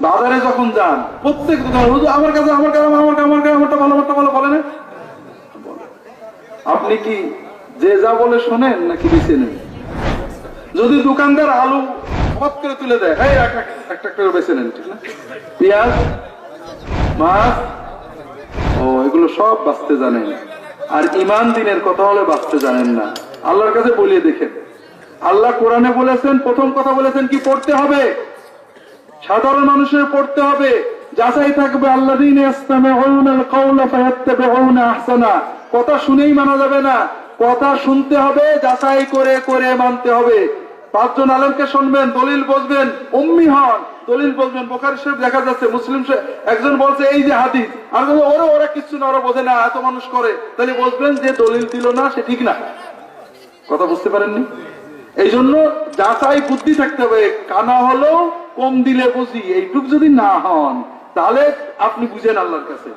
বাজারে যখন যান প্রত্যেক দোকানে হুজুর আমার কাছে আমারটা ভালো বলে না। আপনি কি যে যা বলে শোনেন নাকি বেছে নেন? যদি দোকানদার আলু হট করে তুলে দেয়, এই একটা করে বেছে নেন, ঠিক না? পেঁয়াজ, মাছ, ও এগুলো সব বাঁচতে জানেন, আর ইমান দিনের কথা হলে বাঁচতে জানেন না। আল্লাহর কাছে বলিয়ে দেখেন, আল্লাহ কোরআনে বলেছেন, প্রথম কথা বলেছেন কি পড়তে হবে, সাধারণ মানুষের পড়তে হবে, যাচাই থাকবে। আল্লাযীনা ইয়াসতামিউনাল কাওলা ফায়াত্তাবিউনা আহসানা। কথা শুনেই মানা যাবে না, কথা শুনতে হবে, যাচাই করে করে মানতে হবে। পাঁচজন আলেমকে শুনবেন, দলিল বুঝবেন, উম্মি হন, দলিল বুঝবেন। বুখারী শরীফ দেখা যাচ্ছে, মুসলিম একজন বলছে এই যে হাদিস, আর ওরা কিছু না, ওরা বোঝে না, এত মানুষ করে, তাহলে বুঝবেন যে দলিল দিল না সে ঠিক না। কথা বুঝতে পারেননি? এই জন্য যাচাই বুদ্ধি থাকতে হবে। কানা হলো কম দিলে বুঝি, এইটুক যদি না হন তাহলে আপনি বুঝেন আল্লাহর কাছে।